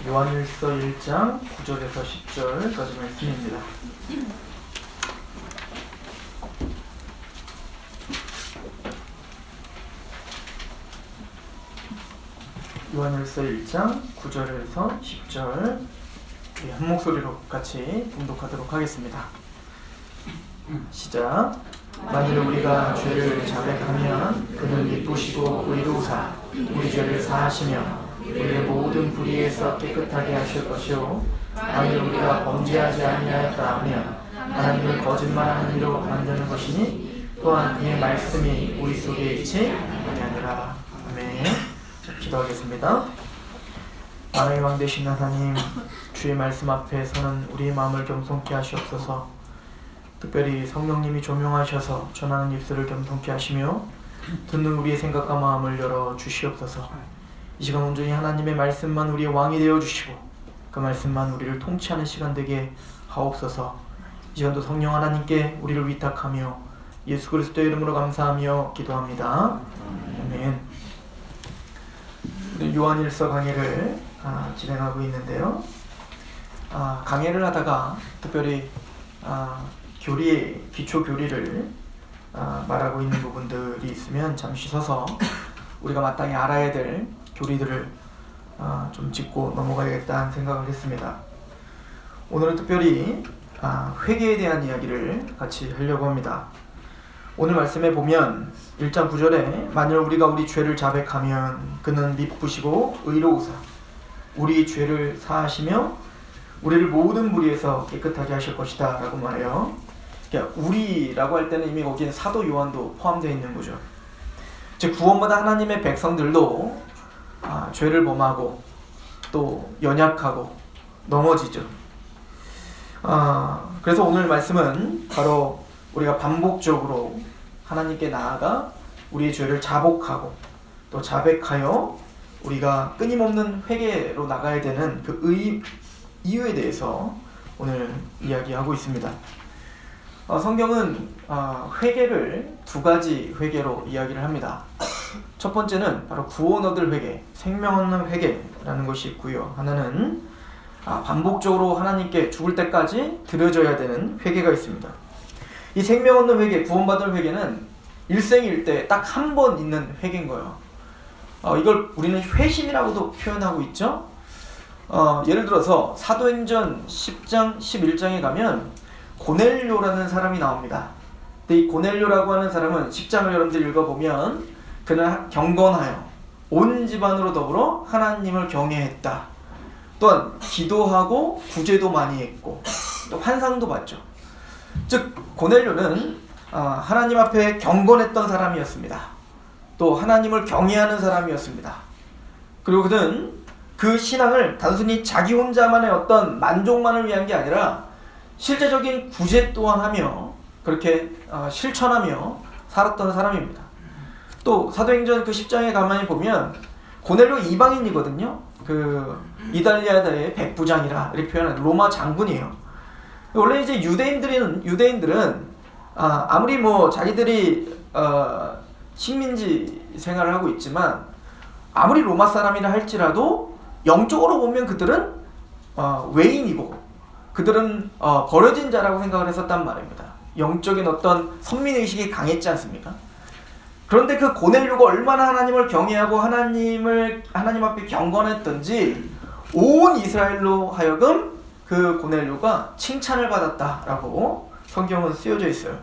요한일서 1장 9절에서 10절까지 말씀입니다. 요한일서 1장 9절에서 10절 한 목소리로 같이 봉독하도록 하겠습니다. 시작. 만일 우리가 죄를 자백하면 그는 기쁘시고 의로우사 우리 죄를 사하시며 우리의 모든 불의에서 깨끗하게 하실 것이요 만일 우리가 범죄하지 아니하였다 하면 하나님을 거짓말하는 이로 만드는 것이니 또한 그의 말씀이 우리 속에 있지 아니하니라. 아멘. 자, 기도하겠습니다. 만왕의 왕 되신 하나님, 주의 말씀 앞에 서는 우리의 마음을 겸손케 하시옵소서. 특별히 성령님이 조명하셔서 전하는 입술을 겸손케 하시며 듣는 우리의 생각과 마음을 열어 주시옵소서. 이 시간 온전히 하나님의 말씀만 우리의 왕이 되어 주시고 그 말씀만 우리를 통치하는 시간 되게 하옵소서. 이 시간도 성령 하나님께 우리를 위탁하며 예수 그리스도의 이름으로 감사하며 기도합니다. 아멘. 우리 요한일서 강해를 진행하고 있는데요. 강해를 하다가 특별히 기초 교리를 말하고 있는 부분들이 있으면 잠시 서서 우리가 마땅히 알아야 될 교리들을 좀 짚고 넘어가야겠다는 생각을 했습니다. 오늘은 특별히 회개에 대한 이야기를 같이 하려고 합니다. 오늘 말씀에 보면 1장 9절에 만일 우리가 우리 죄를 자백하면 그는 미쁘시고 의로우사 우리 죄를 사하시며 우리를 모든 불의에서 깨끗하게 하실 것이다 라고 말해요. 그러니까 우리라고 할 때는 이미 거기에 사도 요한도 포함되어 있는 거죠. 즉 구원받은 하나님의 백성들도 죄를 범하고 또 연약하고 넘어지죠. 그래서 오늘 말씀은 바로 우리가 반복적으로 하나님께 나아가 우리의 죄를 자복하고 또 자백하여 우리가 끊임없는 회개로 나가야 되는 그 이유에 대해서 오늘 이야기하고 있습니다. 성경은 회개를 두 가지 회개로 이야기를 합니다. 첫 번째는 바로 구원 얻을 회개, 생명 얻는 회개라는 것이 있고요. 하나는 반복적으로 하나님께 죽을 때까지 드려져야 되는 회개가 있습니다. 이 생명 얻는 회개, 구원받을 회개는 일생일 때 딱 한 번 있는 회개인 거예요. 이걸 우리는 회심이라고도 표현하고 있죠. 예를 들어서 사도행전 10장, 11장에 가면 고넬료라는 사람이 나옵니다. 근데 이 고넬료라고 하는 사람은 10장을 여러분들 읽어보면 그는 경건하여 온 집안으로 더불어 하나님을 경외했다. 또한 기도하고 구제도 많이 했고 또 환상도 봤죠. 즉 고넬료는 하나님 앞에 경건했던 사람이었습니다. 또 하나님을 경외하는 사람이었습니다. 그리고 그는 그 신앙을 단순히 자기 혼자만의 어떤 만족만을 위한 게 아니라 실제적인 구제 또한 하며 그렇게 실천하며 살았던 사람입니다. 또 사도행전 그 10장에 가만히 보면 고넬료 이방인이거든요. 그 이달리아다의 백부장이라 이렇게 표현하는 로마 장군이에요. 원래 이제 유대인들은 아무리 뭐 자기들이 식민지 생활을 하고 있지만 아무리 로마 사람이라 할지라도 영적으로 보면 그들은 외인이고 그들은 버려진 자라고 생각을 했었단 말입니다. 영적인 어떤 선민의식이 강했지 않습니까? 그런데 그 고넬료가 얼마나 하나님을 경외하고 하나님 앞에 경건했던지 온 이스라엘로 하여금 그 고넬료가 칭찬을 받았다라고 성경은 쓰여져 있어요.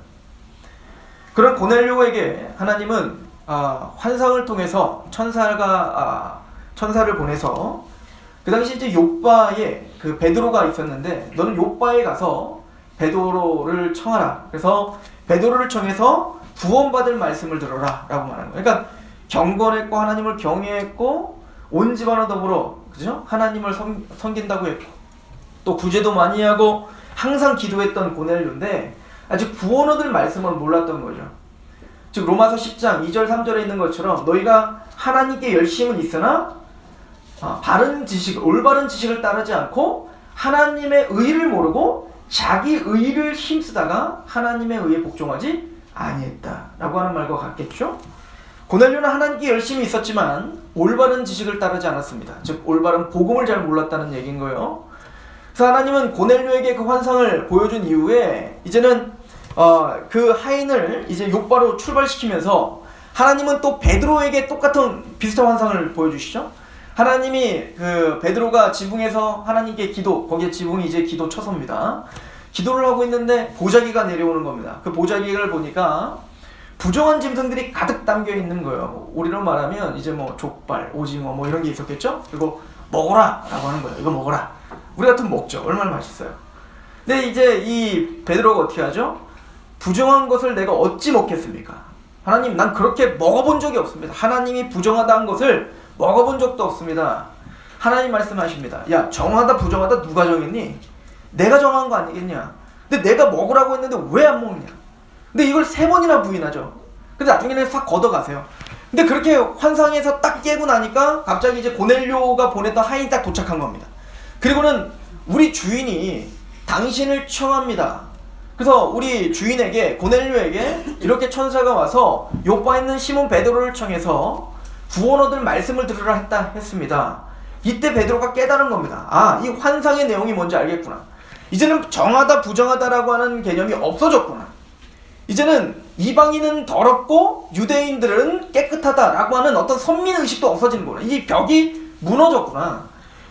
그런 고넬료에게 하나님은 환상을 통해서 천사를 보내서 그 당시 이제 욥바에 그 베드로가 있었는데 너는 욥바에 가서 베드로를 청하라. 그래서 베드로를 청해서 구원받을 말씀을 들어라 라고 말하는 거예요. 그러니까 경건했고 하나님을 경외했고 온 집안으로 더불어 그죠? 하나님을 섬긴다고 했고 또 구제도 많이 하고 항상 기도했던 고넬료인데 아직 구원 얻을 말씀을 몰랐던 거죠. 즉 로마서 10장 2절 3절에 있는 것처럼 너희가 하나님께 열심은 있으나 바른 지식, 올바른 지식을 따르지 않고 하나님의 의를 모르고 자기 의를 힘쓰다가 하나님의 의에 복종하지 아니했다 라고 하는 말과 같겠죠. 고넬료는 하나님께 열심히 있었지만 올바른 지식을 따르지 않았습니다. 즉 올바른 복음을 잘 몰랐다는 얘기인 거예요. 그래서 하나님은 고넬료에게 그 환상을 보여준 이후에 이제는 그 하인을 이제 욥바로 출발시키면서 하나님은 또 베드로에게 똑같은 비슷한 환상을 보여주시죠. 하나님이 그 베드로가 지붕에서 하나님께 거기에 지붕이 이제 기도 처소입니다. 기도를 하고 있는데 보자기가 내려오는 겁니다. 그 보자기를 보니까 부정한 짐승들이 가득 담겨 있는 거예요. 우리로 말하면 이제 뭐 족발, 오징어 뭐 이런 게 있었겠죠? 그리고 먹어라 라고 하는 거예요. 이거 먹어라. 우리 같으면 먹죠. 얼마나 맛있어요. 근데 이제 이 베드로가 어떻게 하죠? 부정한 것을 내가 어찌 먹겠습니까? 하나님, 난 그렇게 먹어본 적이 없습니다. 하나님이 부정하다는 것을 먹어본 적도 없습니다. 하나님 말씀하십니다. 야, 정하다 부정하다 누가 정했니? 내가 정한 거 아니겠냐? 근데 내가 먹으라고 했는데 왜 안 먹냐? 근데 이걸 3번이나 부인하죠. 근데 나중에는 싹 걷어가세요. 근데 그렇게 환상에서 딱 깨고 나니까 갑자기 이제 고넬료가 보냈던 하인이 딱 도착한 겁니다. 그리고는 우리 주인이 당신을 청합니다. 그래서 우리 주인에게, 고넬료에게 이렇게 천사가 와서 욥바에 있는 시몬 베드로를 청해서 구원 얻을 말씀을 들으라 했습니다. 이때 베드로가 깨달은 겁니다. 아, 이 환상의 내용이 뭔지 알겠구나. 이제는 정하다 부정하다라고 하는 개념이 없어졌구나. 이제는 이방인은 더럽고 유대인들은 깨끗하다라고 하는 어떤 선민의식도 없어지는 거구나. 이 벽이 무너졌구나.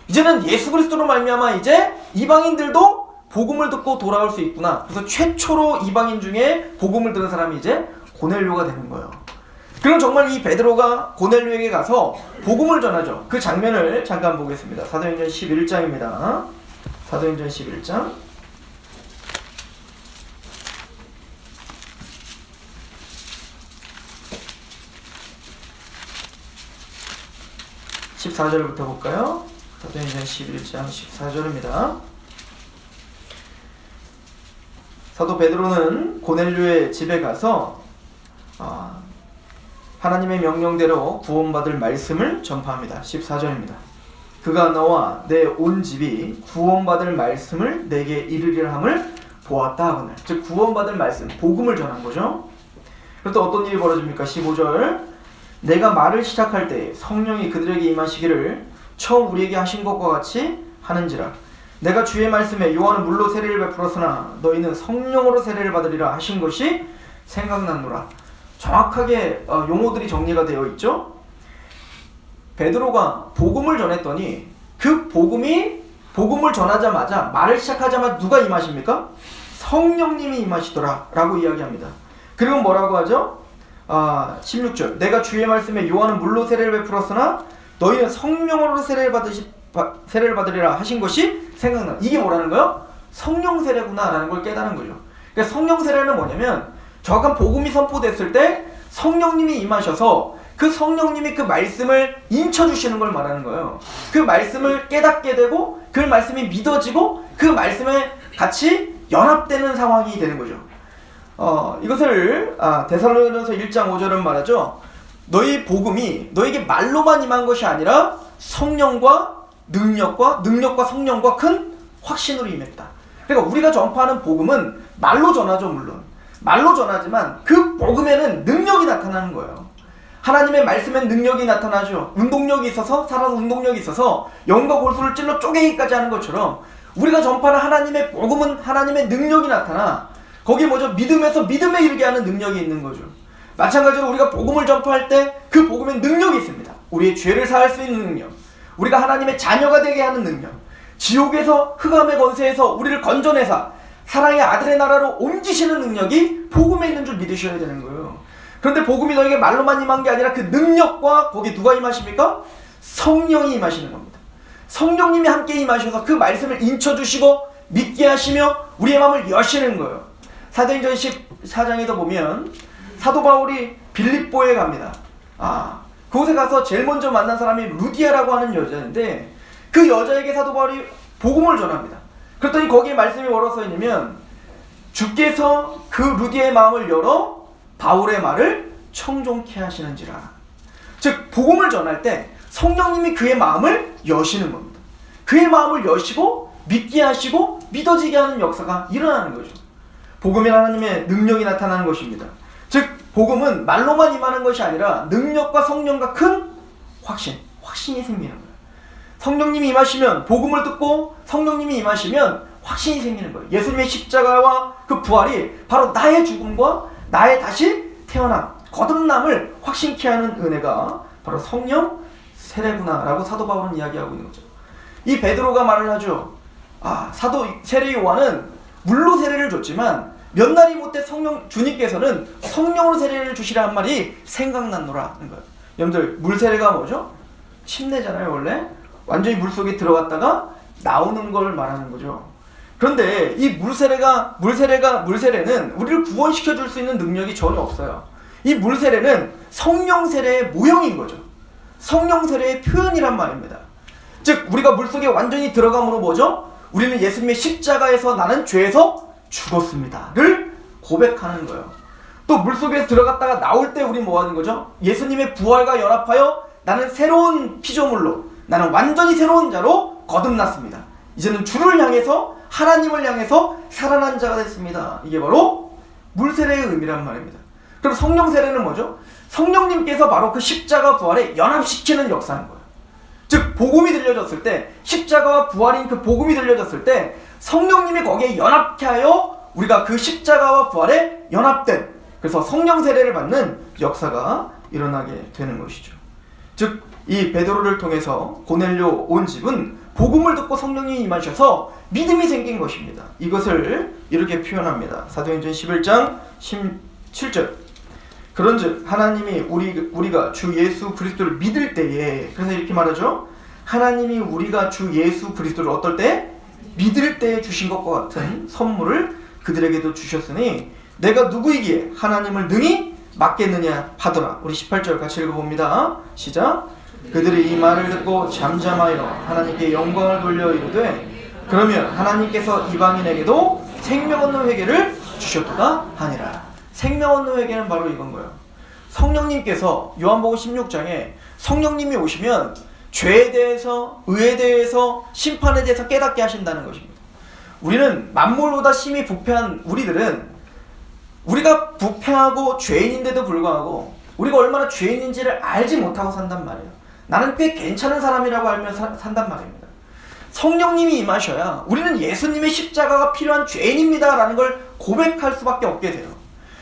이제는 예수 그리스도로 말미암아 이제 이방인들도 복음을 듣고 돌아올 수 있구나. 그래서 최초로 이방인 중에 복음을 들은 사람이 이제 고넬료가 되는 거예요. 그럼 정말 이 베드로가 고넬료에게 가서 복음을 전하죠. 그 장면을 잠깐 보겠습니다. 사도행전 11장입니다. 사도행전 11장 14절부터 볼까요? 사도행전 11장 14절입니다. 사도 베드로는 고넬료의 집에 가서 하나님의 명령대로 구원받을 말씀을 전파합니다. 14절입니다. 그가 나와 내 온 집이 구원받을 말씀을 내게 이르리라 함을 보았다 하거늘. 즉 구원받을 말씀, 복음을 전한 거죠. 그래서 어떤 일이 벌어집니까? 15절 내가 말을 시작할 때 성령이 그들에게 임하시기를 처음 우리에게 하신 것과 같이 하는지라. 내가 주의 말씀에 요한은 물로 세례를 베풀었으나 너희는 성령으로 세례를 받으리라 하신 것이 생각나노라. 정확하게 용어들이 정리가 되어 있죠. 베드로가 복음을 전했더니 그 복음을 전하자마자 말을 시작하자마자 누가 임하십니까? 성령님이 임하시더라 라고 이야기합니다. 그리고 뭐라고 하죠? 16절 내가 주의 말씀에 요한은 물로 세례를 베풀었으나 너희는 성령으로 세례를 받으리라 하신 것이 생각나. 이게 뭐라는 거예요? 성령 세례구나 라는 걸 깨달은 거죠. 그러니까 성령 세례는 뭐냐면 정확한 복음이 선포됐을 때 성령님이 임하셔서 그 성령님이 그 말씀을 인쳐주시는 걸 말하는 거예요. 그 말씀을 깨닫게 되고 그 말씀이 믿어지고 그 말씀에 같이 연합되는 상황이 되는 거죠. 이것을 데살로니가서 1장 5절은 말하죠. 너희 복음이 너에게 말로만 임한 것이 아니라 성령과 능력과 성령과 큰 확신으로 임했다. 그러니까 우리가 전파하는 복음은 말로 전하죠. 물론 말로 전하지만 그 복음에는 능력이 나타나는 거예요. 하나님의 말씀엔 능력이 나타나죠. 운동력이 있어서 살아서 운동력이 있어서 영과 골수를 찔러 쪼개기까지 하는 것처럼 우리가 전파하는 하나님의 복음은 하나님의 능력이 나타나 거기에 뭐죠? 믿음에서 믿음에 이르게 하는 능력이 있는 거죠. 마찬가지로 우리가 복음을 전파할 때 그 복음엔 능력이 있습니다. 우리의 죄를 사할 수 있는 능력, 우리가 하나님의 자녀가 되게 하는 능력, 지옥에서 흑암의 권세에서 우리를 건져내사 사랑의 아들의 나라로 옮기시는 능력이 복음에 있는 줄 믿으셔야 되는 거예요. 그런데 복음이 너에게 말로만 임한 게 아니라 그 능력과 거기 누가 임하십니까? 성령이 임하시는 겁니다. 성령님이 함께 임하셔서 그 말씀을 인쳐주시고 믿게 하시며 우리의 마음을 여시는 거예요. 사도행전 14장에도 보면 사도 바울이 빌립보에 갑니다. 그곳에 가서 제일 먼저 만난 사람이 루디아라고 하는 여자인데 그 여자에게 사도 바울이 복음을 전합니다. 그랬더니 거기에 말씀이 뭐라고 써있냐면 주께서 그 루디아의 마음을 열어 바울의 말을 청종케 하시는지라. 즉 복음을 전할 때 성령님이 그의 마음을 여시는 겁니다. 그의 마음을 여시고 믿게 하시고 믿어지게 하는 역사가 일어나는 거죠. 복음이 하나님의 능력이 나타나는 것입니다. 즉 복음은 말로만 임하는 것이 아니라 능력과 성령과 큰 확신이 생기는 거예요. 성령님이 임하시면, 복음을 듣고 성령님이 임하시면 확신이 생기는 거예요. 예수님의 십자가와 그 부활이 바로 나의 죽음과 나의 다시 태어남, 거듭남을 확신케 하는 은혜가 바로 성령 세례구나 라고 사도 바울은 이야기하고 있는 거죠. 이 베드로가 말을 하죠. 사도 세례 요한은 물로 세례를 줬지만 몇 날이 못해 주님께서는 성령으로 세례를 주시라 한 말이 생각났노라 하는 거예요. 여러분들, 물 세례가 뭐죠? 침례잖아요. 원래 완전히 물속에 들어갔다가 나오는 걸 말하는 거죠. 그런데 이 물세례는 우리를 구원시켜 줄 수 있는 능력이 전혀 없어요. 이 물세례는 성령 세례의 모형인 거죠. 성령 세례의 표현이란 말입니다. 즉 우리가 물속에 완전히 들어감으로 뭐죠? 우리는 예수님의 십자가에서 나는 죄에서 죽었습니다를 고백하는 거예요. 또 물속에 들어갔다가 나올 때 우리 뭐 하는 거죠? 예수님의 부활과 연합하여 나는 새로운 피조물로, 나는 완전히 새로운 자로 거듭났습니다. 이제는 주를 향해서, 하나님을 향해서 살아난 자가 됐습니다. 이게 바로 물세례의 의미란 말입니다. 그럼 성령 세례는 뭐죠? 성령님께서 바로 그 십자가 부활에 연합시키는 역사인 거예요. 즉 복음이 들려졌을 때, 십자가와 부활인 그 복음이 들려졌을 때 성령님이 거기에 연합케 하여 우리가 그 십자가와 부활에 연합된, 그래서 성령 세례를 받는 역사가 일어나게 되는 것이죠. 즉 이 베드로를 통해서 고넬료 온 집은 복음을 듣고 성령이 임하셔서 믿음이 생긴 것입니다. 이것을 이렇게 표현합니다. 사도행전 11장 17절. 그런즉 하나님이 우리가 주 예수 그리스도를 믿을 때에, 그래서 이렇게 말하죠. 하나님이 우리가 주 예수 그리스도를 어떨 때? 믿을 때에 주신 것과 같은 선물을 그들에게도 주셨으니 내가 누구이기에 하나님을 능히 맡겠느냐 하더라. 우리 18절 같이 읽어봅니다. 시작. 그들이 이 말을 듣고 잠잠하여 하나님께 영광을 돌려 이르되 그러면 하나님께서 이방인에게도 생명 얻는 회개를 주셨도다 하니라. 생명 얻는 회개는 바로 이건 거예요. 성령님께서 요한복음 16장에 성령님이 오시면 죄에 대해서, 의에 대해서, 심판에 대해서 깨닫게 하신다는 것입니다. 우리는 만물보다 심히 부패한 우리들은, 우리가 부패하고 죄인인데도 불구하고 우리가 얼마나 죄인인지를 알지 못하고 산단 말이에요. 나는 꽤 괜찮은 사람이라고 알면서 산단 말입니다. 성령님이 임하셔야 우리는 예수님의 십자가가 필요한 죄인입니다 라는 걸 고백할 수밖에 없게 돼요.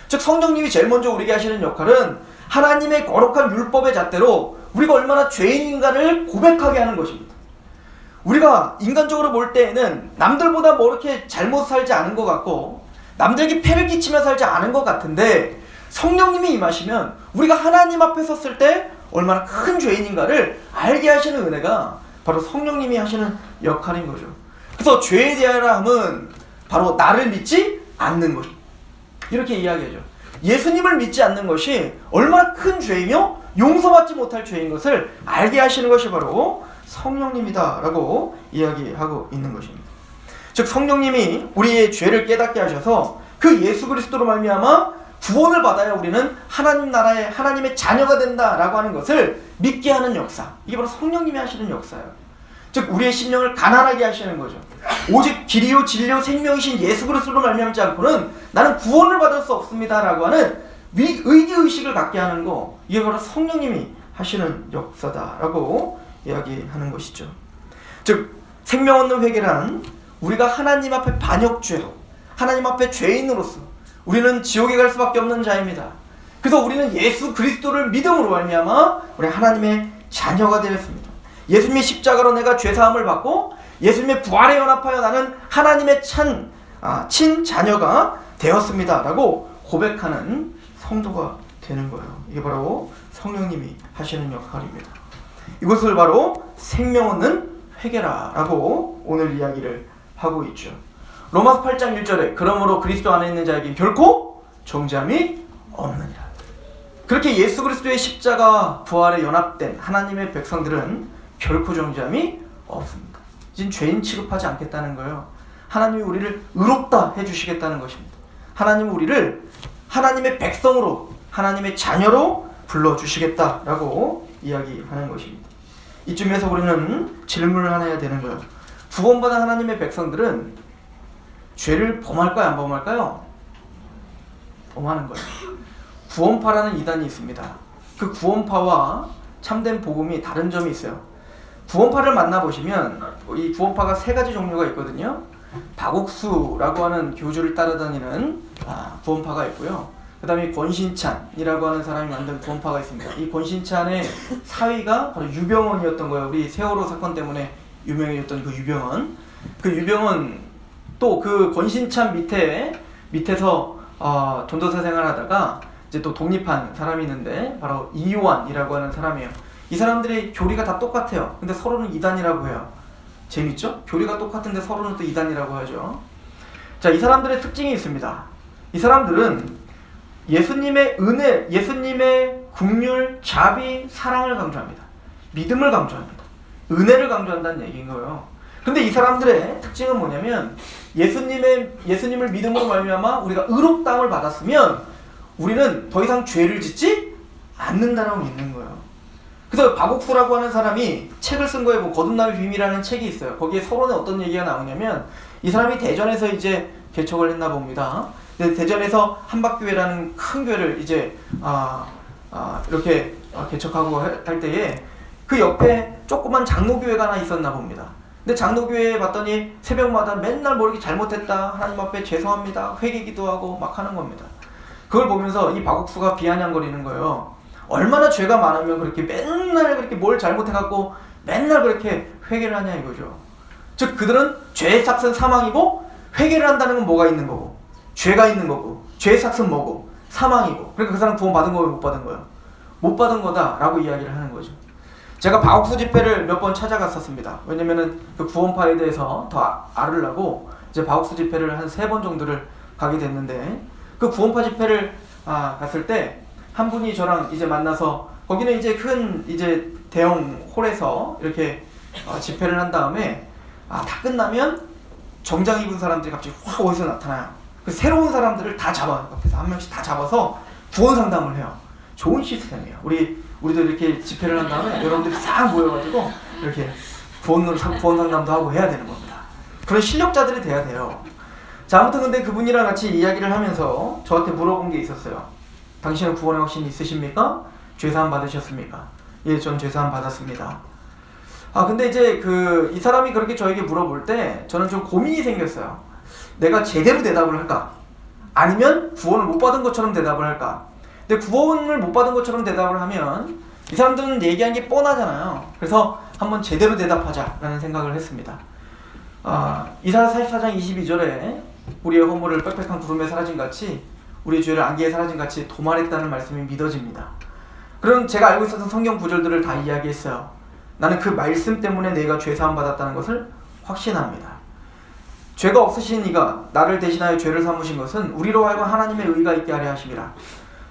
즉 성령님이 제일 먼저 우리에게 하시는 역할은 하나님의 거룩한 율법의 잣대로 우리가 얼마나 죄인인가를 고백하게 하는 것입니다. 우리가 인간적으로 볼 때에는 남들보다 뭐 이렇게 잘못 살지 않은 것 같고 남들에게 폐를 끼치며 살지 않은 것 같은데 성령님이 임하시면 우리가 하나님 앞에 섰을 때 얼마나 큰 죄인인가를 알게 하시는 은혜가 바로 성령님이 하시는 역할인 거죠. 그래서 죄에 대함은 바로 나를 믿지 않는 것, 이렇게 이야기하죠. 예수님을 믿지 않는 것이 얼마나 큰 죄이며 용서받지 못할 죄인 것을 알게 하시는 것이 바로 성령님이다 라고 이야기하고 있는 것입니다. 즉 성령님이 우리의 죄를 깨닫게 하셔서 그 예수 그리스도로 말미암아 구원을 받아야 우리는 하나님 나라의 하나님의 자녀가 된다라고 하는 것을 믿게 하는 역사, 이게 바로 성령님이 하시는 역사예요. 즉 우리의 심령을 가난하게 하시는 거죠. 오직 길이요 진리요 생명이신 예수 그리스도로 말미암지 않고는 나는 구원을 받을 수 없습니다라고 하는 의기의식을 갖게 하는 거, 이게 바로 성령님이 하시는 역사다라고 이야기하는 것이죠. 즉 생명 얻는 회개란 우리가 하나님 앞에 반역죄로, 하나님 앞에 죄인으로서 우리는 지옥에 갈 수밖에 없는 자입니다. 그래서 우리는 예수 그리스도를 믿음으로 말미암아 우리 하나님의 자녀가 되었습니다. 예수님의 십자가로 내가 죄사함을 받고 예수님의 부활에 연합하여 나는 하나님의 친 자녀가 되었습니다 라고 고백하는 성도가 되는 거예요. 이게 바로 성령님이 하시는 역할입니다. 이것을 바로 생명 얻는 회개라고 오늘 이야기를 하고 있죠. 로마서 8장 1절에 그러므로 그리스도 안에 있는 자에게 결코 정죄함이 없느니라. 그렇게 예수 그리스도의 십자가 부활에 연합된 하나님의 백성들은 결코 정죄함이 없습니다. 이젠 죄인 취급하지 않겠다는 거예요. 하나님이 우리를 의롭다 해주시겠다는 것입니다. 하나님은 우리를 하나님의 백성으로, 하나님의 자녀로 불러주시겠다라고 이야기하는 것입니다. 이쯤에서 우리는 질문을 하나 해야 되는 거예요. 구원받은 하나님의 백성들은 죄를 범할까요? 안 범할까요? 범하는 거예요. 구원파라는 이단이 있습니다. 그 구원파와 참된 복음이 다른 점이 있어요. 구원파를 만나보시면 이 구원파가 세 가지 종류가 있거든요. 박옥수라고 하는 교주를 따라다니는 구원파가 있고요. 그 다음에 권신찬이라고 하는 사람이 만든 구원파가 있습니다. 이 권신찬의 사위가 바로 유병원이었던 거예요. 우리 세월호 사건 때문에 유명해졌던 그 유병원. 그 유병원 또 그 권신찬 밑에서 전도사 생활하다가 이제 또 독립한 사람이 있는데 바로 이요한이라고 하는 사람이에요. 이 사람들이 교리가 다 똑같아요. 근데 서로는 이단이라고 해요. 재밌죠? 교리가 똑같은데 서로는 또 이단이라고 하죠. 자, 이 사람들의 특징이 있습니다. 이 사람들은 예수님의 은혜, 예수님의 긍휼, 자비, 사랑을 강조합니다. 믿음을 강조합니다. 은혜를 강조한다는 얘기인 거예요. 근데 이 사람들의 특징은 뭐냐면 예수님을 믿음으로 말미암아 우리가 의롭다함을 받았으면 우리는 더 이상 죄를 짓지 않는다라고 믿는 거예요. 그래서 박옥수라고 하는 사람이 책을 쓴 거에 뭐 거듭남의 비밀이라는 책이 있어요. 거기에 서론에 어떤 얘기가 나오냐면 이 사람이 대전에서 이제 개척을 했나 봅니다. 대전에서 한박교회라는 큰 교회를 이제 이렇게 개척하고 할 때에 그 옆에 조그만 장로교회가 하나 있었나 봅니다. 근데 장로교회에 봤더니 새벽마다 맨날 뭐 이렇게 잘못했다, 하나님 앞에 죄송합니다, 회개기도하고 막 하는 겁니다. 그걸 보면서 이 박옥수가 비아냥거리는 거예요. 얼마나 죄가 많으면 그렇게 맨날 그렇게 뭘 잘못해갖고 맨날 그렇게 회개를 하냐 이거죠. 즉 그들은 죄의 삭은 사망이고 회개를 한다는 건 뭐가 있는 거고 죄가 있는 거고 죄의 삭은 뭐고 사망이고, 그러니까 그 사람 구원 받은 거예요, 못 받은 거예요? 못 받은 거다라고 이야기를 하는 거죠. 제가 박옥수 집회를 몇 번 찾아갔었습니다. 왜냐면은 그 구원파에 대해서 더 알으려고 이제 박옥수 집회를 한 3번 정도를 가게 됐는데, 그 구원파 집회를 갔을 때 한 분이 저랑 이제 만나서, 거기는 이제 큰 이제 대형 홀에서 이렇게 집회를 한 다음에 다 끝나면 정장 입은 사람들이 갑자기 확 어디서 나타나요. 그 새로운 사람들을 다 잡아요. 앞에서 한 명씩 다 잡아서 구원 상담을 해요. 좋은 시스템이에요. 우리도 이렇게 집회를 한 다음에 여러분들이 싹 모여가지고 이렇게 구원 상담도 하고 해야 되는 겁니다. 그런 실력자들이 돼야 돼요. 자, 아무튼 근데 그분이랑 같이 이야기를 하면서 저한테 물어본 게 있었어요. 당신은 구원의 확신이 있으십니까? 죄사함 받으셨습니까? 예, 전 죄사함 받았습니다. 근데 이제 이 사람이 그렇게 저에게 물어볼 때 저는 좀 고민이 생겼어요. 내가 제대로 대답을 할까? 아니면 구원을 못 받은 것처럼 대답을 할까? 근데 구원을 못 받은 것처럼 대답을 하면 이 사람들은 얘기한 게 뻔하잖아요. 그래서 한번 제대로 대답하자라는 생각을 했습니다. 이사야 44장 22절에 우리의 허물을 빽빽한 구름에 사라진같이 우리의 죄를 안개에 사라진같이 도말했다는 말씀이 믿어집니다. 그럼 제가 알고 있었던 성경 구절들을 다 이야기했어요. 나는 그 말씀 때문에 내가 죄사함 받았다는 것을 확신합니다. 죄가 없으신 이가 나를 대신하여 죄를 삼으신 것은 우리로 하여금 하나님의 의가 있게 하려 하심이라.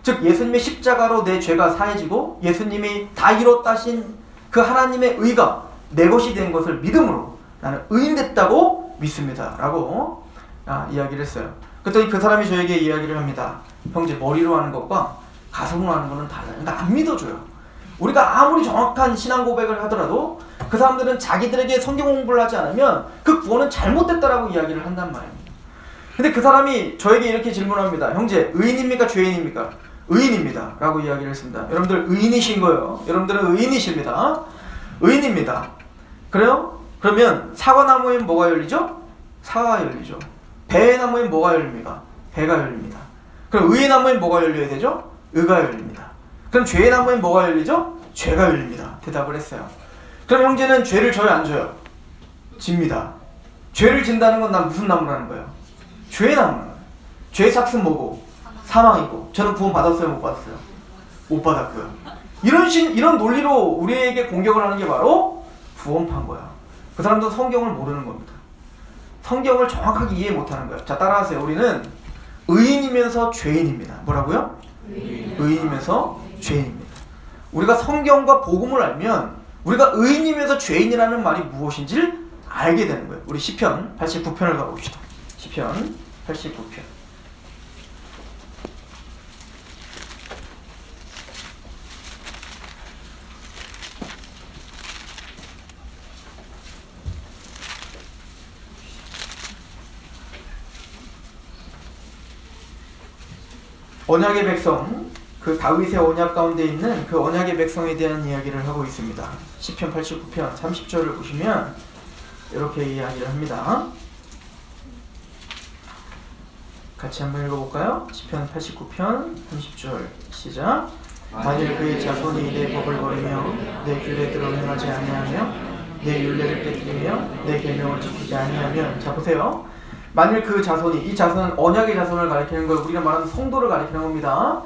즉 예수님의 십자가로 내 죄가 사해지고 예수님이 다 이뤘다신 그 하나님의 의가 내 것이 된 것을 믿음으로 나는 의인됐다고 믿습니다 라고 이야기를 했어요. 그랬더니 그 사람이 저에게 이야기를 합니다. 형제, 머리로 하는 것과 가슴으로 하는 것은 달라요. 그러니까 안 믿어줘요. 우리가 아무리 정확한 신앙 고백을 하더라도 그 사람들은 자기들에게 성경 공부를 하지 않으면 그 구원은 잘못됐다라고 이야기를 한단 말입니다. 근데 그 사람이 저에게 이렇게 질문합니다. 형제, 의인입니까? 죄인입니까? 의인입니다 라고 이야기를 했습니다. 여러분들 의인이신 거예요. 여러분들은 의인이십니다. 의인입니다. 그래요? 그러면 사과나무엔 뭐가 열리죠? 사과가 열리죠. 배의 나무엔 뭐가 열립니까? 배가 열립니다. 그럼 의의 나무엔 뭐가 열려야 되죠? 의가 열립니다. 그럼 죄의 나무엔 뭐가 열리죠? 죄가 열립니다. 대답을 했어요. 그럼 형제는 죄를 져요, 안 져요? 집니다. 죄를 진다는 건 난 무슨 나무라는 거예요? 죄의 나무라는 거예요. 죄의 삭은 뭐고? 사망이고. 저는 구원 받았어요, 못 받았어요? 못 받았고요. 이런 논리로 우리에게 공격을 하는 게 바로 구원파인 거야. 그 사람도 성경을 모르는 겁니다. 성경을 정확하게 이해 못하는 거예요. 자, 따라하세요. 우리는 의인이면서 죄인입니다. 뭐라고요? 의인이면서 죄인입니다. 우리가 성경과 복음을 알면 우리가 의인이면서 죄인이라는 말이 무엇인지를 알게 되는 거예요. 우리 시편 89편을 가봅시다. 시편 89편. 언약의 백성 그 다윗의 언약 가운데 있는 그 언약의 백성에 대한 이야기를 하고 있습니다. 시편 89편 30절을 보시면 이렇게 이야기를 합니다. 같이 한번 읽어볼까요? 시편 89편 30절 시작. 만일 그의 자손이 내 법을 버리며 내 규례대로 행하지 아니하며 내 율례를 깨뜨리며 내 계명을 지키지 아니하면, 자 보세요. 만일 그 자손이, 이 자손은 언약의 자손을 가리키는 거예요. 우리가 말하는 성도를 가리키는 겁니다.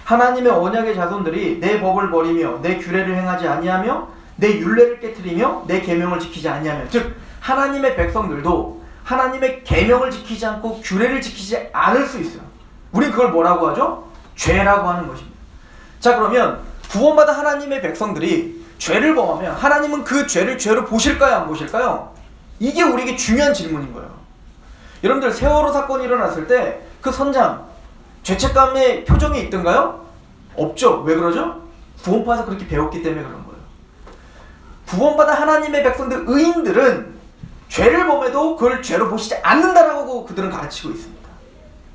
하나님의 언약의 자손들이 내 법을 버리며 내 규례를 행하지 아니하며 내 율례를 깨뜨리며 내 계명을 지키지 아니하면, 즉 하나님의 백성들도 하나님의 계명을 지키지 않고 규례를 지키지 않을 수 있어요. 우린 그걸 뭐라고 하죠? 죄라고 하는 것입니다. 자, 그러면 구원받은 하나님의 백성들이 죄를 범하면 하나님은 그 죄를 죄로 보실까요, 안 보실까요? 이게 우리에게 중요한 질문인 거예요. 여러분들, 세월호 사건이 일어났을 때 그 선장 죄책감의 표정이 있던가요? 없죠. 왜 그러죠? 구원받아서 그렇게 배웠기 때문에 그런 거예요. 구원받은 하나님의 백성들, 의인들은 죄를 범해도 그걸 죄로 보시지 않는다라고 그들은 가르치고 있습니다.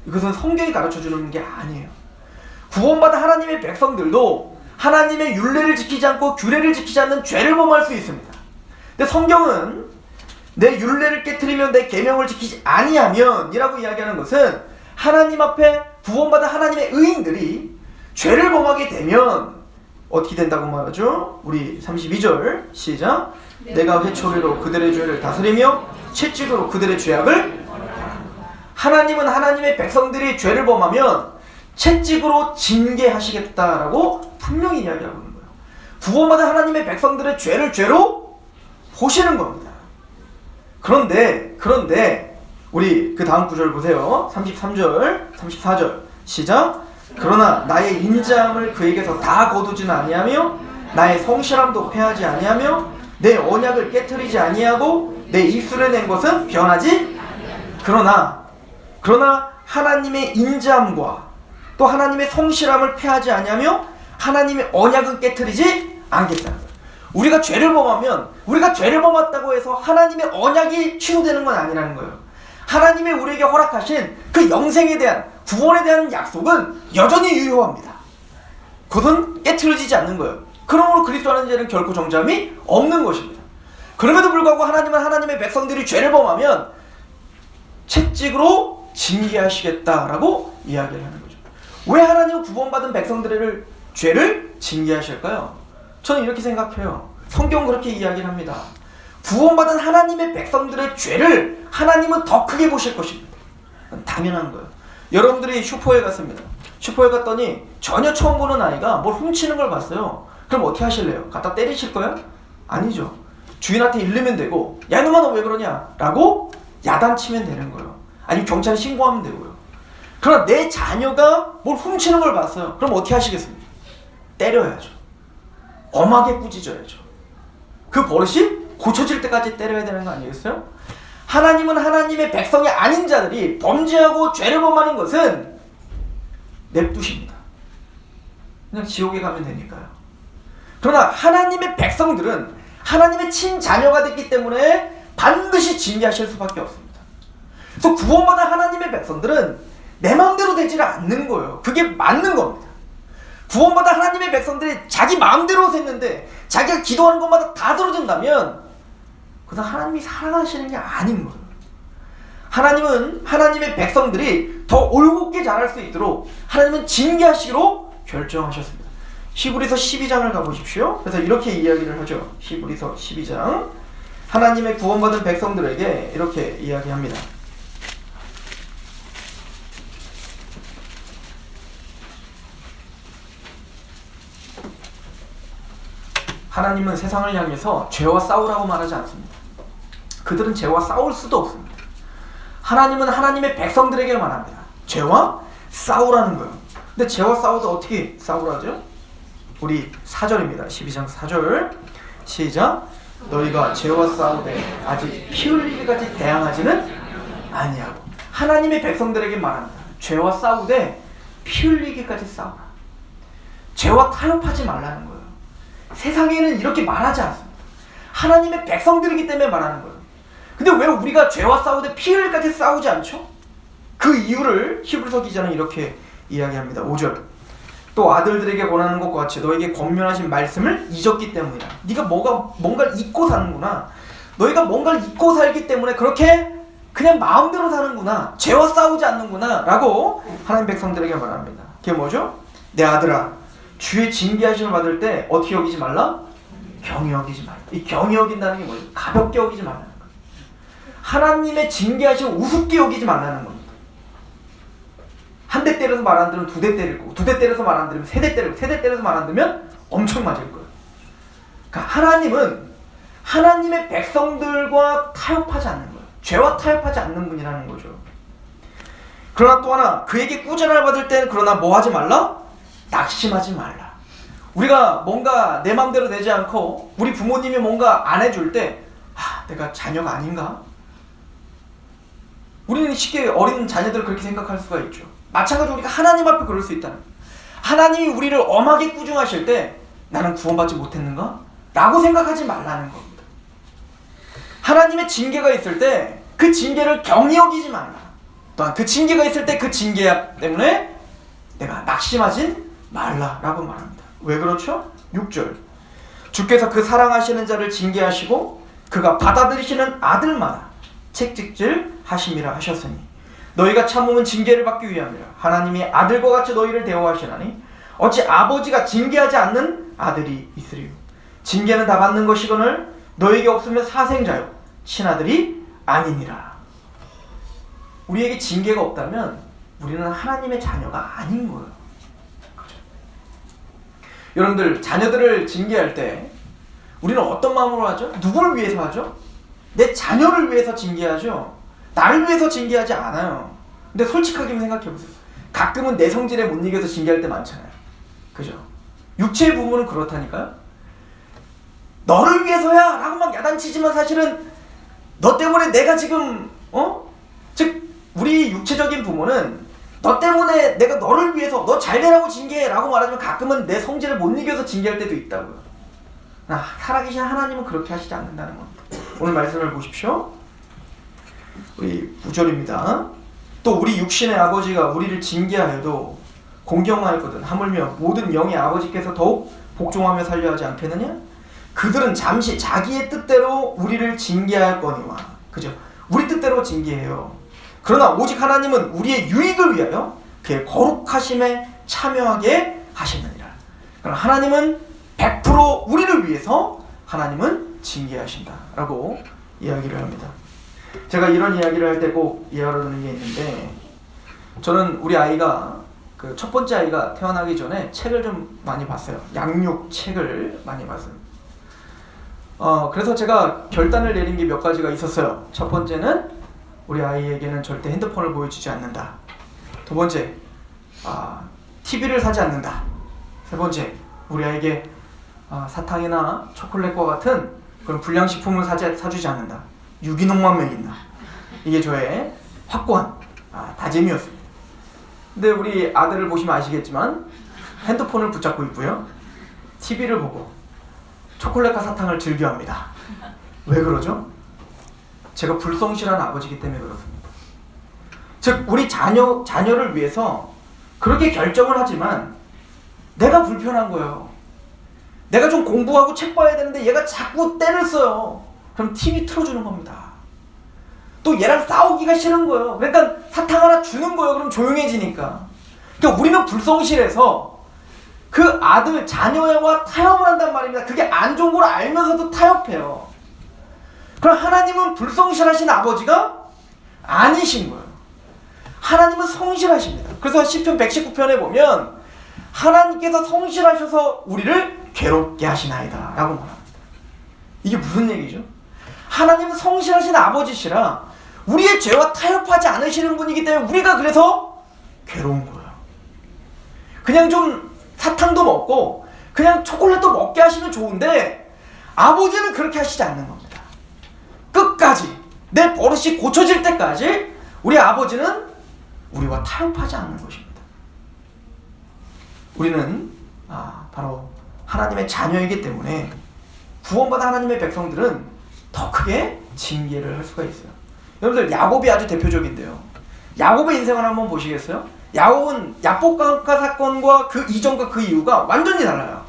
이것은 성경이 가르쳐주는 게 아니에요. 구원받은 하나님의 백성들도 하나님의 율례를 지키지 않고 규례를 지키지 않는 죄를 범할 수 있습니다. 근데 성경은 내 율례를 깨트리면 내 계명을 지키지 아니하면 이라고 이야기하는 것은 하나님 앞에 구원받은 하나님의 의인들이 죄를 범하게 되면 어떻게 된다고 말하죠? 우리 32절 시작. 내가 회초리로 그들의 죄를 다스리며 채찍으로 그들의 죄악을, 하나님은 하나님의 백성들이 죄를 범하면 채찍으로 징계하시겠다라고 분명히 이야기하고 있는 거예요. 구원받은 하나님의 백성들의 죄를 죄로 보시는 겁니다. 그런데 우리 그 다음 구절 보세요. 33절 34절 시작. 그러나 나의 인자함을 그에게서 다 거두지는 아니하며 나의 성실함도 패하지 아니하며 내 언약을 깨트리지 아니하고 내 입술에 낸 것은 변하지. 그러나 하나님의 인자함과 또 하나님의 성실함을 패하지 아니하며 하나님의 언약은 깨트리지 않겠다. 우리가 죄를 범하면 우리가 죄를 범했다고 해서 하나님의 언약이 취소되는 건 아니라는 거예요. 하나님이 우리에게 허락하신 그 영생에 대한, 구원에 대한 약속은 여전히 유효합니다. 그것은 깨트려지지 않는 거예요. 그러므로 그리스도 하는 죄는 결코 정죄함이 없는 것입니다. 그럼에도 불구하고 하나님은 하나님의 백성들이 죄를 범하면 채찍으로 징계하시겠다라고 이야기를 하는 거죠. 왜 하나님은 구원받은 백성들의 죄를 징계하실까요? 저는 이렇게 생각해요. 성경은 그렇게 이야기를 합니다. 구원받은 하나님의 백성들의 죄를 하나님은 더 크게 보실 것입니다. 당연한 거예요. 여러분들이 슈퍼에 갔습니다. 슈퍼에 갔더니 전혀 처음 보는 아이가 뭘 훔치는 걸 봤어요. 그럼 어떻게 하실래요? 갖다 때리실 거예요? 아니죠. 주인한테 일르면 되고, 야 이놈아 너 왜 그러냐? 라고 야단치면 되는 거예요. 아니면 경찰에 신고하면 되고요. 그러나 내 자녀가 뭘 훔치는 걸 봤어요. 그럼 어떻게 하시겠습니까? 때려야죠. 엄하게 꾸짖어야죠. 그 버릇이 고쳐질 때까지 때려야 되는 거 아니겠어요? 하나님은 하나님의 백성이 아닌 자들이 범죄하고 죄를 범하는 것은 냅두십니다. 그냥 지옥에 가면 되니까요. 그러나 하나님의 백성들은 하나님의 친자녀가 됐기 때문에 반드시 징계하실 수밖에 없습니다. 그래서 구원받은 하나님의 백성들은 내 마음대로 되지를 않는 거예요. 그게 맞는 겁니다. 구원받은 하나님의 백성들이 자기 마음대로 했는데 자기가 기도하는 것마다 다 들어준다면 그건 하나님이 사랑하시는 게 아닌 거예요. 하나님은 하나님의 백성들이 더 올곧게 자랄 수 있도록 하나님은 징계하시기로 결정하셨습니다. 히브리서 12장을 가보십시오. 그래서 이렇게 이야기를 하죠. 히브리서 12장. 하나님의 구원받은 백성들에게 이렇게 이야기합니다. 하나님은 세상을 향해서 죄와 싸우라고 말하지 않습니다. 그들은 죄와 싸울 수도 없습니다. 하나님은 하나님의 백성들에게 말합니다. 죄와 싸우라는 거예요. 근데 죄와 싸우도 어떻게 싸우라죠? 우리 4절입니다. 12장 4절 시작. 너희가 죄와 싸우되 아직 피 흘리기까지 대항하지는 아니하고. 하나님의 백성들에게 말합니다. 죄와 싸우되 피 흘리기까지 싸우라. 죄와 타협하지 말라는 거예요. 세상에는 이렇게 말하지 않습니다. 하나님의 백성들이기 때문에 말하는 거예요. 근데 왜 우리가 죄와 싸우되 피 흘릴까지 싸우지 않죠? 그 이유를 히브리서 기자는 이렇게 이야기합니다. 5절 또 아들들에게 권하는 것과 같이 너에게 권면하신 말씀을 잊었기 때문이다. 네가 뭔가를 잊고 사는구나. 너희가 뭔가를 잊고 살기 때문에 그렇게 그냥 마음대로 사는구나. 죄와 싸우지 않는구나 라고 하나님 백성들에게 말합니다. 그게 뭐죠? 내 아들아, 주의 징계하심을 받을 때 어떻게 여기지 말라? 경히 여기지 말라. 이 경히 여긴다는 게 뭐죠? 가볍게 여기지 말라는 거예요. 하나님의 징계하심을 우습게 여기지 말라는 겁니다. 한 대 때려서 말 안 들으면 두 대 때릴 거고, 두 대 때려서 말 안 들으면 세 대 때리고, 세 대 때려서 말 안 들으면 엄청 맞을 거예요. 그러니까 하나님은 하나님의 백성들과 타협하지 않는 거예요. 죄와 타협하지 않는 분이라는 거죠. 그러나 또 하나, 그에게 꾸전을 받을 때는 그러나 뭐 하지 말라? 낙심하지 말라. 우리가 뭔가 내 맘대로 되지 않고 우리 부모님이 뭔가 안 해줄 때 내가 자녀가 아닌가? 우리는 쉽게 어린 자녀들을 그렇게 생각할 수가 있죠. 마찬가지로 우리가 하나님 앞에 그럴 수 있다는 거예요. 하나님이 우리를 엄하게 꾸중하실 때 나는 구원받지 못했는가? 라고 생각하지 말라는 겁니다. 하나님의 징계가 있을 때 그 징계를 경히 여기지 말라. 또한 그 징계가 있을 때 그 징계 때문에 내가 낙심하진 말라라고 말합니다. 왜 그렇죠? 6절, 주께서 그 사랑하시는 자를 징계하시고 그가 받아들이시는 아들마다 책찍질 하심이라 하셨으니 너희가 참으면 징계를 받기 위함이라. 하나님이 아들과 같이 너희를 대우하시나니 어찌 아버지가 징계하지 않는 아들이 있으리요. 징계는 다 받는 것이거늘 너에게 없으면 사생자요 친아들이 아니니라. 우리에게 징계가 없다면 우리는 하나님의 자녀가 아닌 거예요. 그렇죠? 여러분들, 자녀들을 징계할 때 우리는 어떤 마음으로 하죠? 누구를 위해서 하죠? 내 자녀를 위해서 징계하죠. 나를 위해서 징계하지 않아요. 근데 솔직하게 생각해보세요. 가끔은 내 성질에 못 이겨서 징계할 때 많잖아요. 그죠? 육체의 부모는 그렇다니까요. 너를 위해서야 라고 막 야단치지만 사실은 너 때문에 내가 지금 즉 우리 육체적인 부모는 너 때문에 내가 너를 위해서 너 잘되라고 징계해 라고 말하지만 가끔은 내 성질을 못 이겨서 징계할 때도 있다고요. 살아계신 하나님은 그렇게 하시지 않는다는 겁니다. 오늘 말씀을 보십시오. 우리 9절입니다. 또 우리 육신의 아버지가 우리를 징계하여도 공경하였거든 하물며 모든 영의 아버지께서 더욱 복종하며 살려 하지 않겠느냐? 그들은 잠시 자기의 뜻대로 우리를 징계할 거니와. 그죠? 우리 뜻대로 징계해요. 그러나 오직 하나님은 우리의 유익을 위하여 그의 거룩하심에 참여하게 하시느니라. 그러나 하나님은 100% 우리를 위해서 하나님은 징계하신다라고 이야기를 합니다. 제가 이런 이야기를 할 때 꼭 이해하러 드는 게 있는데, 저는 우리 아이가 그 첫 번째 아이가 태어나기 전에 책을 좀 많이 봤어요. 양육 책을 많이 봤어요. 그래서 제가 결단을 내린 게 몇 가지가 있었어요. 첫 번째는 우리 아이에게는 절대 핸드폰을 보여주지 않는다. 두 번째, TV를 사지 않는다. 세 번째, 우리 아이에게 사탕이나 초콜릿과 같은 그런 불량식품을 사주지 않는다. 유기농만 먹인다. 이게 저의 확고한 다짐이었습니다. 근데 우리 아들을 보시면 아시겠지만 핸드폰을 붙잡고 있고요. TV를 보고 초콜릿과 사탕을 즐겨합니다. 왜 그러죠? 제가 불성실한 아버지이기 때문에 그렇습니다. 즉 우리 자녀를 위해서 그렇게 결정을 하지만 내가 불편한 거예요. 내가 좀 공부하고 책 봐야 되는데 얘가 자꾸 떼를 써요. 그럼 TV 틀어주는 겁니다. 또 얘랑 싸우기가 싫은 거예요. 그러니까 사탕 하나 주는 거예요. 그럼 조용해지니까. 그러니까 우리는 불성실해서 그 아들, 자녀와 타협을 한단 말입니다. 그게 안 좋은 걸 알면서도 타협해요. 그럼 하나님은 불성실하신 아버지가 아니신 거예요. 하나님은 성실하십니다. 그래서 시편 119편에 보면 하나님께서 성실하셔서 우리를 괴롭게 하시나이다 라고 말합니다. 이게 무슨 얘기죠? 하나님은 성실하신 아버지시라 우리의 죄와 타협하지 않으시는 분이기 때문에 우리가 그래서 괴로운 거예요. 그냥 좀 사탕도 먹고 그냥 초콜릿도 먹게 하시면 좋은데 아버지는 그렇게 하시지 않는 겁니다. 끝까지 내 버릇이 고쳐질 때까지 우리 아버지는 우리와 타협하지 않는 것입니다. 우리는 바로 하나님의 자녀이기 때문에 구원받은 하나님의 백성들은 더 크게 징계를 할 수가 있어요. 여러분들 야곱이 아주 대표적인데요. 야곱의 인생을 한번 보시겠어요? 야곱은 야복강가 사건과 그 이전과 그 이후가 완전히 달라요.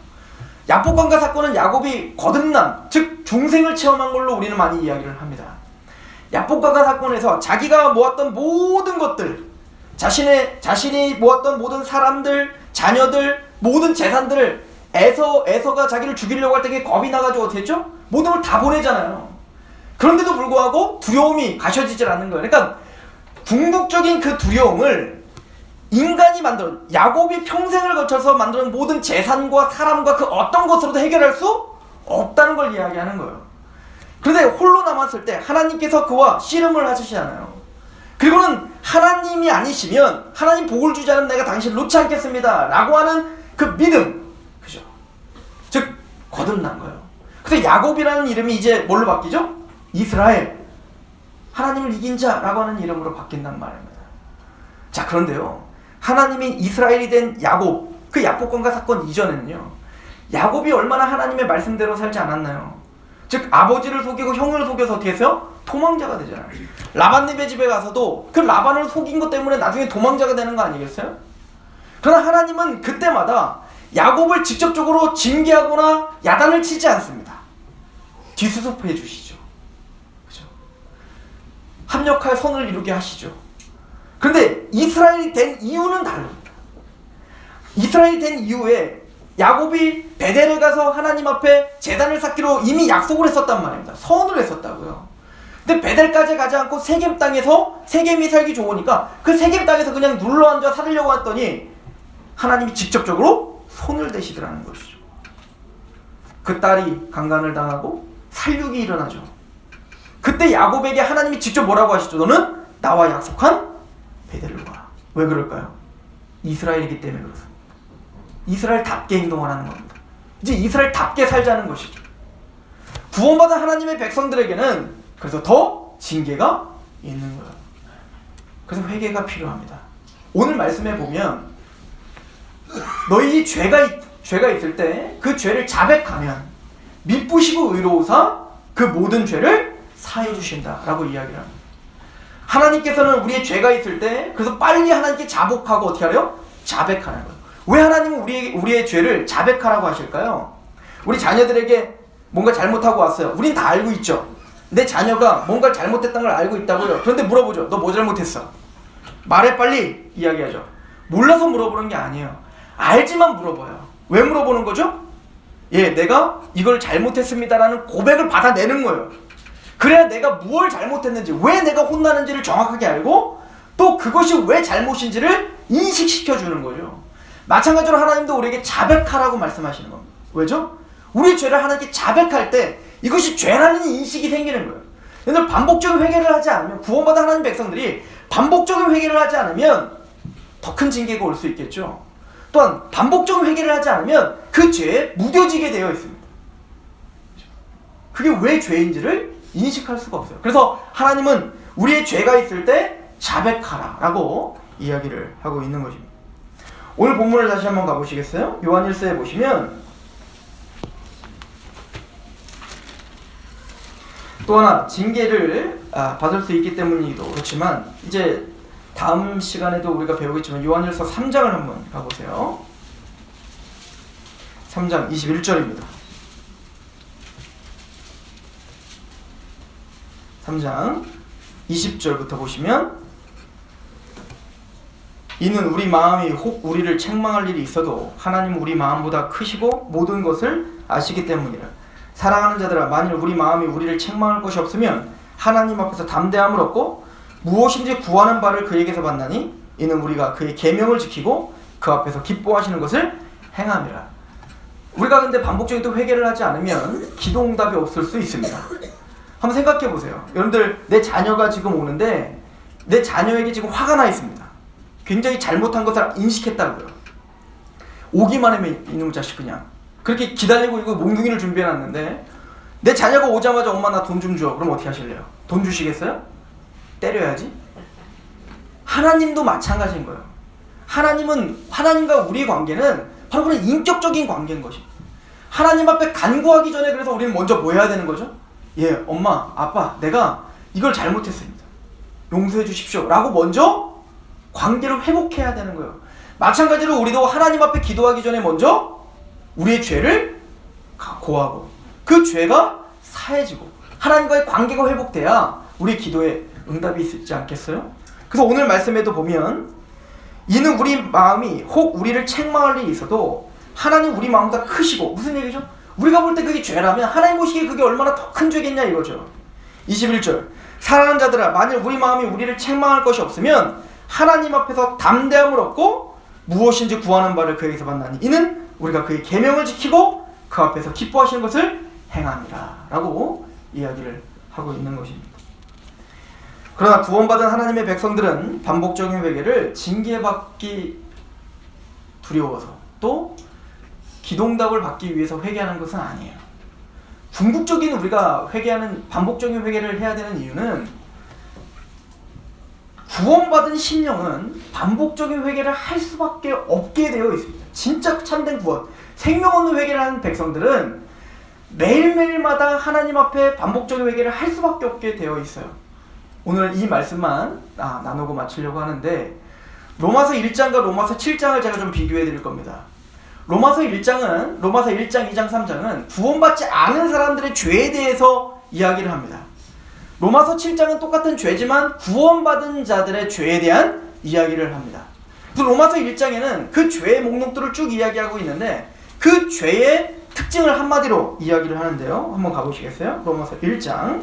야복강가 사건은 야곱이 거듭남, 즉 중생을 체험한 걸로 우리는 많이 이야기를 합니다. 야복강가 사건에서 자기가 모았던 모든 것들, 자신이 모았던 모든 사람들, 자녀들, 모든 재산들을 에서가 자기를 죽이려고 할 때 겁이 나가지고 어떻게 했죠? 모든 걸 다 보내잖아요. 그런데도 불구하고 두려움이 가셔지질 않는 거예요. 그러니까 궁극적인 그 두려움을 인간이 야곱이 평생을 거쳐서 만드는 모든 재산과 사람과 그 어떤 것으로도 해결할 수 없다는 걸 이야기하는 거예요. 그런데 홀로 남았을 때 하나님께서 그와 씨름을 하시잖아요. 그리고는 하나님이 아니시면, 하나님 복을 주지 않으면 내가 당신을 놓지 않겠습니다 라고 하는 그 믿음, 그죠? 즉 거듭난 거예요. 그래서 야곱이라는 이름이 이제 뭘로 바뀌죠? 이스라엘, 하나님을 이긴 자라고 하는 이름으로 바뀐단 말입니다. 자, 그런데요, 하나님이 이스라엘이 된 야곱, 그 야복강가 사건 이전에는요, 야곱이 얼마나 하나님의 말씀대로 살지 않았나요? 즉 아버지를 속이고 형을 속여서 어떻게 했어요? 도망자가 되잖아요. 라반님의 집에 가서도 그 라반을 속인 것 때문에 나중에 도망자가 되는 거 아니겠어요? 그러나 하나님은 그때마다 야곱을 직접적으로 징계하거나 야단을 치지 않습니다. 뒤수습해 주시죠. 그죠? 합력하여 선을 이루게 하시죠. 그런데 이스라엘이 된 이유는 다릅니다. 이스라엘이 된 이후에 야곱이 베델에 가서 하나님 앞에 제단을 쌓기로 이미 약속을 했었단 말입니다. 선을 했었다고요. 근데 베델까지 가지 않고 세겜 땅에서, 세겜이 살기 좋으니까 그 세겜 땅에서 그냥 눌러앉아 살려고 했더니 하나님이 직접적으로 손을 대시더라는 것이죠. 그 딸이 강간을 당하고 살육이 일어나죠. 그때 야곱에게 하나님이 직접 뭐라고 하시죠? 너는 나와 약속한 베델로 가. 왜 그럴까요? 이스라엘이기 때문에 그렇습니다. 이스라엘답게 행동하라는 겁니다. 이제 이스라엘답게 살자는 것이죠. 구원받은 하나님의 백성들에게는 그래서 더 징계가 있는 거예요. 그래서 회개가 필요합니다. 오늘 말씀에 보면 너희 죄가 있을 때 그 죄를 자백하면 미쁘시고 의로우사 그 모든 죄를 사해 주신다라고 이야기를 합니다. 하나님께서는 우리의 죄가 있을 때 그래서 빨리 하나님께 자복하고 어떻게 하래요? 자백하는 거예요. 왜 하나님은 우리의 죄를 자백하라고 하실까요? 우리 자녀들에게 뭔가 잘못하고 왔어요. 우린 다 알고 있죠. 내 자녀가 뭔가 잘못했다는 걸 알고 있다고요. 그런데 물어보죠. 너 뭐 잘못했어? 말해, 빨리 이야기하죠. 몰라서 물어보는 게 아니에요. 알지만 물어봐요. 왜 물어보는 거죠? 내가 이걸 잘못했습니다라는 고백을 받아내는 거예요. 그래야 내가 무엇을 잘못했는지, 왜 내가 혼나는지를 정확하게 알고 또 그것이 왜 잘못인지를 인식시켜주는 거죠. 마찬가지로 하나님도 우리에게 자백하라고 말씀하시는 겁니다. 왜죠? 우리 죄를 하나님께 자백할 때 이것이 죄라는 인식이 생기는 거예요. 근데 반복적인 회개를 하지 않으면, 구원받은 하나님 백성들이 반복적인 회개를 하지 않으면 더 큰 징계가 올 수 있겠죠. 또한 반복적인 회개를 하지 않으면 그 죄에 무뎌지게 되어 있습니다. 그게 왜 죄인지를 인식할 수가 없어요. 그래서 하나님은 우리의 죄가 있을 때 자백하라 라고 이야기를 하고 있는 것입니다. 오늘 본문을 다시 한번 가보시겠어요? 요한 1서에 보시면 또 하나 징계를 받을 수 있기 때문이기도 그렇지만, 이제 다음 시간에도 우리가 배우겠지만 요한 1서 3장을 한번 가보세요. 3장 21절입니다. 3장 20절부터 보시면, 이는 우리 마음이 혹 우리를 책망할 일이 있어도 하나님은 우리 마음보다 크시고 모든 것을 아시기 때문이라. 사랑하는 자들아, 만일 우리 마음이 우리를 책망할 것이 없으면 하나님 앞에서 담대함을 얻고 무엇인지 구하는 바를 그에게서 받나니 이는 우리가 그의 계명을 지키고 그 앞에서 기뻐하시는 것을 행함이라. 우리가 근데 반복적인 또 회개를 하지 않으면 기도응답이 없을 수 있습니다. 한번 생각해 보세요. 여러분들, 내 자녀가 지금 오는데 내 자녀에게 지금 화가 나 있습니다. 굉장히 잘못한 것을 인식했다고요. 오기만 하면 이놈의 자식 그냥 그렇게 기다리고 이거 몽둥이를 준비해놨는데 내 자녀가 오자마자 엄마 나 돈 좀 줘. 그럼 어떻게 하실래요? 돈 주시겠어요? 때려야지. 하나님도 마찬가지인 거예요. 하나님과 우리의 관계는 바로 그런 인격적인 관계인 것입니다. 하나님 앞에 간구하기 전에 그래서 우리는 먼저 뭐 해야 되는 거죠? 엄마, 아빠, 내가 이걸 잘못했습니다. 용서해 주십시오 라고 먼저 관계를 회복해야 되는 거예요. 마찬가지로 우리도 하나님 앞에 기도하기 전에 먼저 우리의 죄를 고하고 그 죄가 사해지고 하나님과의 관계가 회복돼야 우리 기도에 응답이 있지 않겠어요? 그래서 오늘 말씀에도 보면 이는 우리 마음이 혹 우리를 책망할 일이 있어도 하나님 우리 마음보다 크시고, 무슨 얘기죠? 우리가 볼 때 그게 죄라면 하나님 보시기에 그게 얼마나 더 큰 죄겠냐 이거죠. 21절 사랑하는 자들아, 만일 우리 마음이 우리를 책망할 것이 없으면 하나님 앞에서 담대함을 얻고 무엇인지 구하는 바를 그에게서 만나니 이는 우리가 그의 계명을 지키고 그 앞에서 기뻐하시는 것을 행함이라 라고 이야기를 하고 있는 것입니다. 그러나 구원받은 하나님의 백성들은 반복적인 회개를 징계받기 두려워서 또 기동답을 받기 위해서 회개하는 것은 아니에요. 궁극적인 우리가 회개하는 반복적인 회개를 해야 되는 이유는 구원받은 심령은 반복적인 회개를 할 수밖에 없게 되어 있습니다. 진짜 참된 구원, 생명 없는 회개를 하는 백성들은 매일매일마다 하나님 앞에 반복적인 회개를 할 수밖에 없게 되어 있어요. 오늘 이 말씀만 나누고 마치려고 하는데, 로마서 1장과 로마서 7장을 제가 좀 비교해 드릴 겁니다. 로마서 1장, 2장, 3장은 구원받지 않은 사람들의 죄에 대해서 이야기를 합니다. 로마서 7장은 똑같은 죄지만 구원받은 자들의 죄에 대한 이야기를 합니다. 그래서 로마서 1장에는 그 죄의 목록들을 쭉 이야기하고 있는데 그 죄의 특징을 한마디로 이야기를 하는데요. 한번 가보시겠어요? 로마서 1장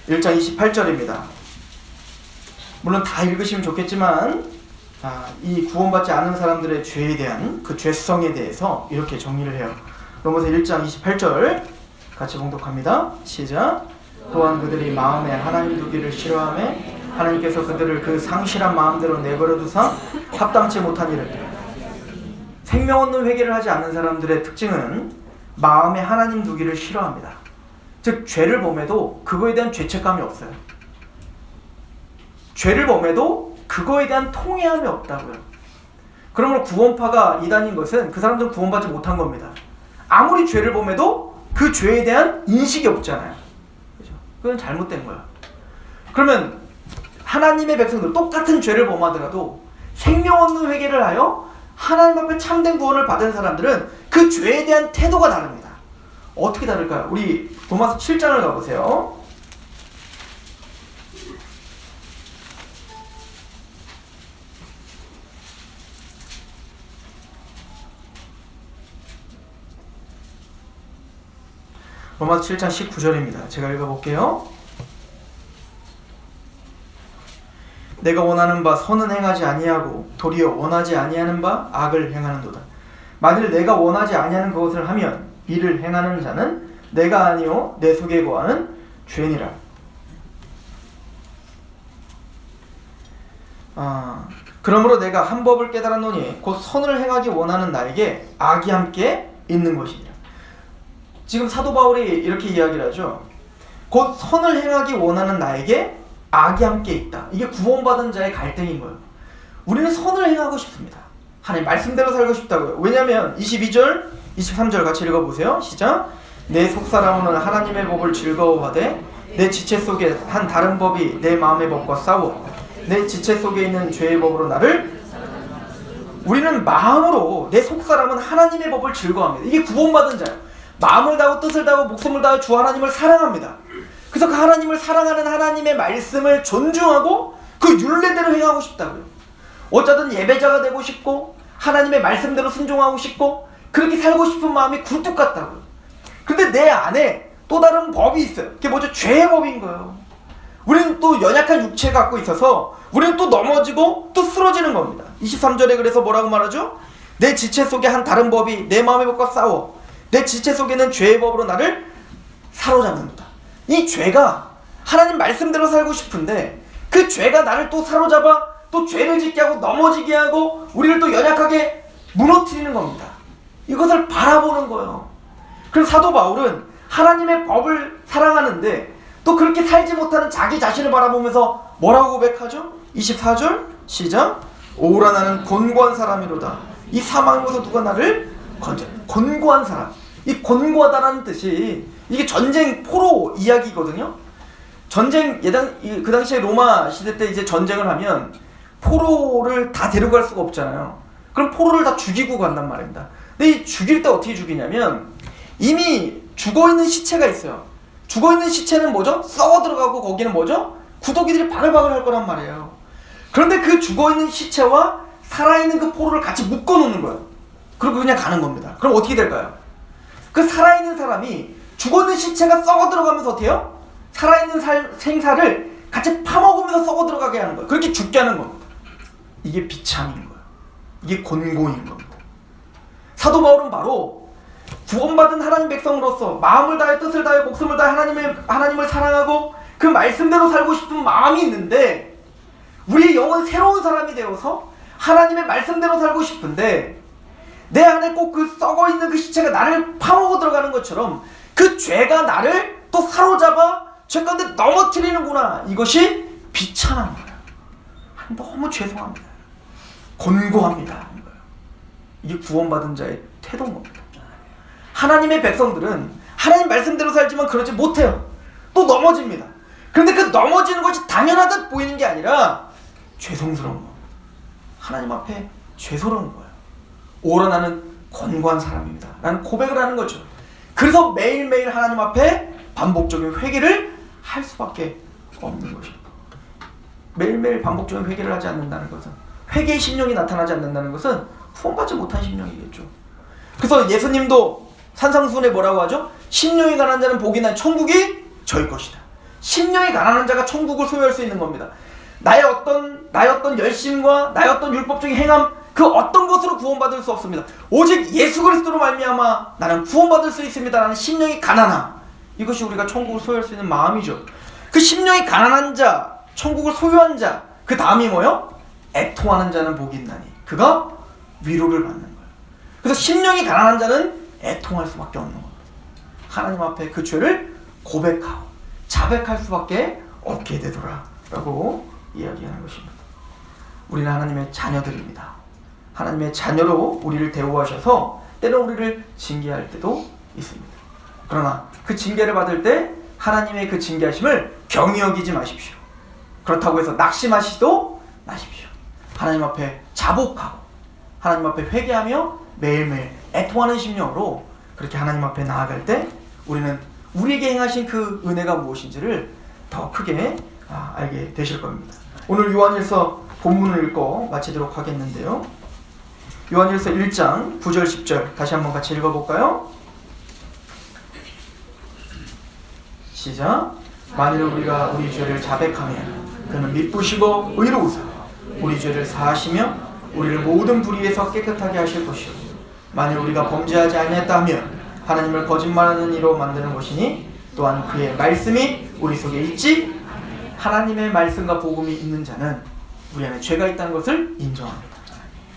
1장 28절입니다. 물론 다 읽으시면 좋겠지만 이 구원받지 않은 사람들의 죄에 대한 그 죄성에 대해서 이렇게 정리를 해요. 로마서 1장 28절 같이 봉독합니다. 시작. 또한 그들이 마음에 하나님 두기를 싫어하며 하나님께서 그들을 그 상실한 마음대로 내버려 두사 합당치 못한 일을. 생명 없는 회개를 하지 않는 사람들의 특징은 마음에 하나님 두기를 싫어합니다. 즉 죄를 범해도 그거에 대한 죄책감이 없어요. 죄를 범해도 그거에 대한 통회함이 없다고요. 그러므로 구원파가 이단인 것은 그 사람들은 구원받지 못한 겁니다. 아무리 죄를 범해도 그 죄에 대한 인식이 없잖아요. 그죠? 그건 잘못된 거야. 그러면 하나님의 백성들 똑같은 죄를 범하더라도 생명 없는 회개를 하여 하나님 앞에 참된 구원을 받은 사람들은 그 죄에 대한 태도가 다릅니다. 어떻게 다를까요? 우리 로마서 7장을 가보세요. 로마서 7장 19절입니다. 제가 읽어볼게요. 내가 원하는 바 선은 행하지 아니하고 도리어 원하지 아니하는 바 악을 행하는도다. 만일 내가 원하지 아니하는 그것을 하면 이를 행하는 자는 내가 아니요 내 속에 거하는 죄니라. 그러므로 내가 한 법을 깨달았노니 곧 선을 행하기 원하는 나에게 악이 함께 있는 것이니라. 지금 사도 바울이 이렇게 이야기를 하죠. 곧 선을 행하기 원하는 나에게 악이 함께 있다. 이게 구원받은 자의 갈등인 거예요. 우리는 선을 행하고 싶습니다. 하나님 말씀대로 살고 싶다고요. 왜냐하면 22절, 23절 같이 읽어보세요. 시작. 내 속사람은 하나님의 법을 즐거워하되 내 지체 속에 한 다른 법이 내 마음의 법과 싸워 내 지체 속에 있는 죄의 법으로 나를. 우리는 마음으로 내 속사람은 하나님의 법을 즐거워합니다. 이게 구원받은 자예요. 마음을 다하고 뜻을 다하고 목숨을 다하여 주 하나님을 사랑합니다. 그래서 그 하나님을 사랑하는 하나님의 말씀을 존중하고 그 율례대로 행하고 싶다고요. 어쩌든 예배자가 되고 싶고 하나님의 말씀대로 순종하고 싶고 그렇게 살고 싶은 마음이 굴뚝 같다고요. 근데 내 안에 또 다른 법이 있어요. 그게 뭐죠? 죄의 법인 거예요. 우리는 또 연약한 육체 갖고 있어서 우리는 또 넘어지고 또 쓰러지는 겁니다. 23절에 그래서 뭐라고 말하죠? 내 지체 속에 한 다른 법이 내 마음의 법과 싸워 내 지체 속에는 죄의 법으로 나를 사로잡는다. 이 죄가 하나님 말씀대로 살고 싶은데 그 죄가 나를 또 사로잡아 또 죄를 짓게 하고 넘어지게 하고 우리를 또 연약하게 무너뜨리는 겁니다. 이것을 바라보는 거예요. 그래서 사도 바울은 하나님의 법을 사랑하는데 또 그렇게 살지 못하는 자기 자신을 바라보면서 뭐라고 고백하죠? 24절 시작. 오라 나는 곤고한 사람이로다. 이 사망에서 누가 나를 건져. 곤고한 사람. 이 곤고하다라는 뜻이 이게 전쟁 포로 이야기거든요. 전쟁 그 당시에 로마 시대 때 이제 전쟁을 하면 포로를 다 데려갈 수가 없잖아요. 그럼 포로를 다 죽이고 간단 말입니다. 근데 이 죽일 때 어떻게 죽이냐면 이미 죽어있는 시체가 있어요. 죽어있는 시체는 뭐죠? 썩어 들어가고 거기는 뭐죠? 구더기들이 바글바글 할 거란 말이에요. 그런데 그 죽어있는 시체와 살아있는 그 포로를 같이 묶어놓는 거예요. 그리고 그냥 가는 겁니다. 그럼 어떻게 될까요? 그 살아있는 사람이 죽어있는 시체가 썩어 들어가면서 어떻게 해요? 살아있는 생사를 같이 파먹으면서 썩어 들어가게 하는 거예요. 그렇게 죽게 하는 겁니다. 이게 비참인 거예요. 이게 곤고인 겁니다. 사도 바울은 바로 구원받은 하나님 백성으로서 마음을 다해 뜻을 다해 목숨을 다해 하나님을 사랑하고 그 말씀대로 살고 싶은 마음이 있는데 우리의 영은 새로운 사람이 되어서 하나님의 말씀대로 살고 싶은데 내 안에 꼭 그 썩어있는 그 시체가 나를 파먹어 들어가는 것처럼 그 죄가 나를 또 사로잡아 죄 가운데 넘어뜨리는구나. 이것이 비참한 거예요. 너무 죄송합니다. 곤고합니다. 이게 구원받은 자의 태도인 겁니다. 하나님의 백성들은 하나님 말씀대로 살지만 그러지 못해요. 또 넘어집니다. 그런데 그 넘어지는 것이 당연하듯 보이는 게 아니라 죄송스러운 겁니다. 하나님 앞에 죄스러운 거예요. 오라 나는 곤고한 사람입니다. 라는 고백을 하는 거죠. 그래서 매일매일 하나님 앞에 반복적인 회개를 할 수밖에 없는 것입니다. 매일매일 반복적인 회개를 하지 않는다는 것은 회개의 심령이 나타나지 않는다는 것은 구원받지 못한 심령이겠죠. 그래서 예수님도 산상수훈에 뭐라고 하죠? 심령이 가난한 자는 복이 나니 천국이 저희 것이다. 심령이 가난한 자가 천국을 소유할 수 있는 겁니다. 나의 어떤 열심과 나의 어떤 율법적인 행함 그 어떤 것으로 구원받을 수 없습니다. 오직 예수 그리스도로 말미암아 나는 구원받을 수 있습니다라는 심령이 가난함. 이것이 우리가 천국을 소유할 수 있는 마음이죠. 그 심령이 가난한 자, 천국을 소유한 자, 그 다음이 뭐요? 애통하는 자는 복이 있나니 그가 위로를 받는 거예요. 그래서 심령이 가난한 자는 애통할 수밖에 없는 겁니다. 하나님 앞에 그 죄를 고백하고 자백할 수밖에 없게 되더라 라고 이야기하는 것입니다. 우리는 하나님의 자녀들입니다. 하나님의 자녀로 우리를 대우하셔서 때로 우리를 징계할 때도 있습니다. 그러나 그 징계를 받을 때 하나님의 그 징계하심을 경히 여기지 마십시오. 그렇다고 해서 낙심하시도 마십시오. 하나님 앞에 자복하고 하나님 앞에 회개하며 매일매일 애통하는 심령으로 그렇게 하나님 앞에 나아갈 때 우리는 우리에게 행하신 그 은혜가 무엇인지를 더 크게 알게 되실 겁니다. 오늘 요한일서 본문을 읽고 마치도록 하겠는데요. 요한일서 1장 9절 10절 다시 한번 같이 읽어볼까요? 시작. 만일 우리가 우리 죄를 자백하면 그는 미쁘시고 의로우사 우리 죄를 사하시며 우리를 모든 불의에서 깨끗하게 하실 것이요 만일 우리가 범죄하지 아니했다 하면 하나님을 거짓말하는 이로 만드는 것이니 또한 그의 말씀이 우리 속에 있지. 하나님의 말씀과 복음이 있는 자는 우리 안에 죄가 있다는 것을 인정합니다.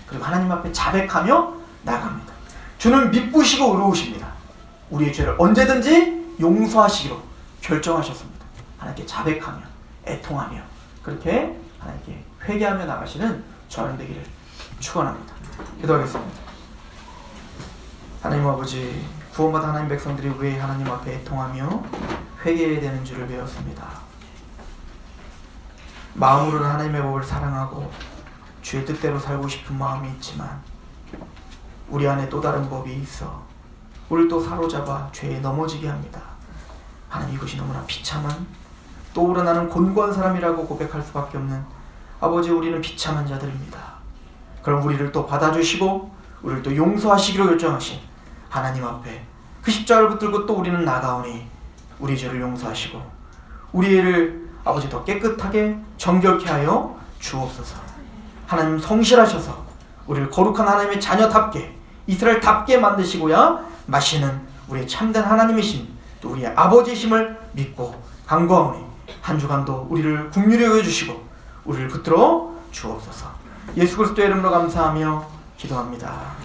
그리고 하나님 앞에 자백하며 나갑니다. 주는 미쁘시고 의로우십니다. 우리의 죄를 언제든지 용서하시기로 결정하셨습니다. 하나님께 자백하며 애통하며 그렇게 하나님께 회개하며 나가시는 저는 되기를 축원합니다. 기도하겠습니다. 하나님 아버지, 구원받은 하나님 백성들이 왜 하나님 앞에 애통하며 회개해야 되는 줄을 배웠습니다. 마음으로는 하나님의 법을 사랑하고 주의 뜻대로 살고 싶은 마음이 있지만 우리 안에 또 다른 법이 있어 우리를 또 사로잡아 죄에 넘어지게 합니다. 하나님, 이것이 너무나 비참한 또 우러나는 곤고한 사람이라고 고백할 수밖에 없는 아버지, 우리는 비참한 자들입니다. 그럼 우리를 또 받아주시고 우리를 또 용서하시기로 결정하신 하나님 앞에 그 십자가를 붙들고 또 우리는 나가오니 우리 죄를 용서하시고 우리를 아버지 더 깨끗하게 정결케 하여 주옵소서. 하나님 성실하셔서 우리를 거룩한 하나님의 자녀답게 이스라엘답게 만드시고야 마시는 우리의 참된 하나님이심 또 우리의 아버지심을 믿고 간구하오니 한 주간도 우리를 긍휼히 여겨주시고 우리를 붙들어 주옵소서. 예수 그리스도의 이름으로 감사하며 기도합니다.